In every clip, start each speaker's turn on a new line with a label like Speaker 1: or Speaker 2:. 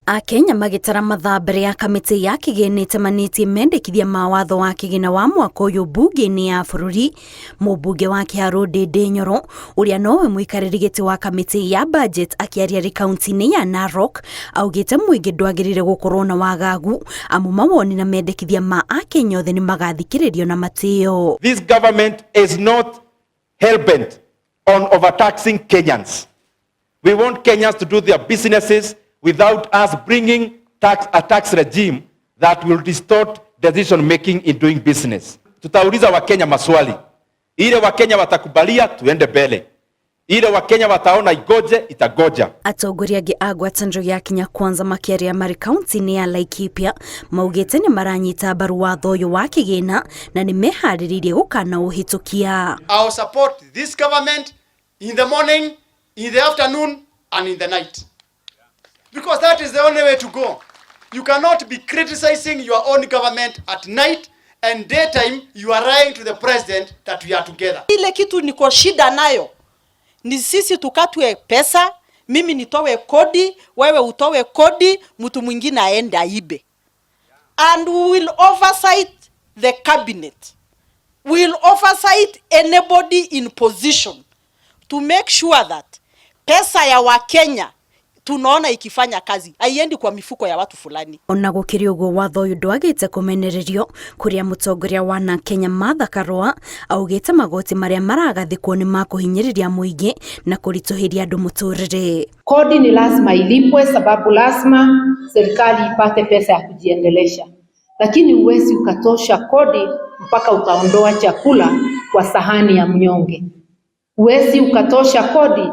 Speaker 1: Akenya magitara mathaa mbere ya kamiti ya kigeni temanĩtie mendekithia ma watho wa kigina wa mwaka ũyũ bunge-inĩ ya bũrũri. Mũmbunge wa Kiharu Ndindi Nyoro ũrĩa nowe mũikarĩri gĩtĩ wa kamiti ya budget akĩaria kaunti-inĩ ya Narok augĩte mũingĩ ndwagĩrĩire gũkorwo na wagagu amu mawoni na mendekithia ma Akenya othe nĩ magathikĩrĩrio na matĩo.
Speaker 2: This government is not hell-bent on overtaxing Kenyans. We want Kenyans to do their businesses without us bringing a tax regime that will distort decision making in doing business. Tutauliza Wakenya maswali. Ile Wakenya watakubalia tuende mbele. Ile Wakenya wataona igoje itagoja.
Speaker 1: Atongoria angĩ a ngwatanĩro ya Kenya Kwanza makĩaria marĩ kaunti-inĩ ya Laikipia maugĩte nĩ maranyita mbaru watho ũyũ wa kĩgĩna na nĩ meharĩrĩirie gũkana ũhĩtũkia.
Speaker 3: I'll support this government in the morning, in the afternoon and in the night. Because that is the only way to go. You cannot be criticizing your own government at night and daytime you are lying to the president that we are together.
Speaker 4: Ile kitu niko shida nayo ni sisi tukatwe pesa, mimi nitowe kodi, wewe utowe kodi, mtu mwingine aende aibe. And we will oversight the cabinet. We will oversight anybody in position to make sure that pesa ya Wakenya tunaona ikifanya kazi haiendi kwa mifuko ya watu fulani.
Speaker 1: Ona gũkĩrĩ ũguo watho ũyũ ndwagĩte kũmenererio kũrĩa mũtongoria wa na Kenya Martha Karua augĩte magoti marĩa maragathĩkwo nĩ makũhinyĩrĩria mũingĩ na kũritũhĩria andũ mũtũrĩre.
Speaker 5: Kodi ni lazima ilipwe sababu lazima serikali ipate pesa ya kujiendelesha. Lakini huwezi ukatosha kodi mpaka ukaondoa chakula kwa sahani ya mnyonge. Huwezi ukatosha kodi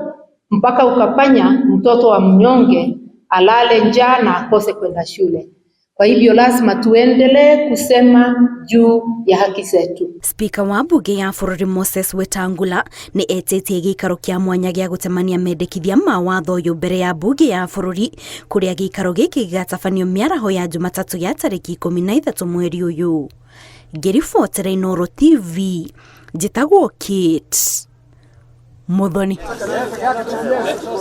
Speaker 5: mpaka ukafanya mtoto wa mnyonge alale njaa na akose kwenda shule. Kwa hivyo lazima tuendelee kusema juu ya haki zetu.
Speaker 1: Spika wa bunge ya bũrũri Moses Wetangula nĩ etĩtie gĩikaro kĩa mwanya gĩa gũtemania mendekithia ma watho ũyũ mbere ya bunge ya bũrũri kũrĩa gĩikaro gĩkĩ gĩgatabanio mĩaraho ya Jumatatũ ya tarĩki 13 mweri ũyũ. Ngĩribotera Inooro TV, njĩtagwo Kate Muthoni.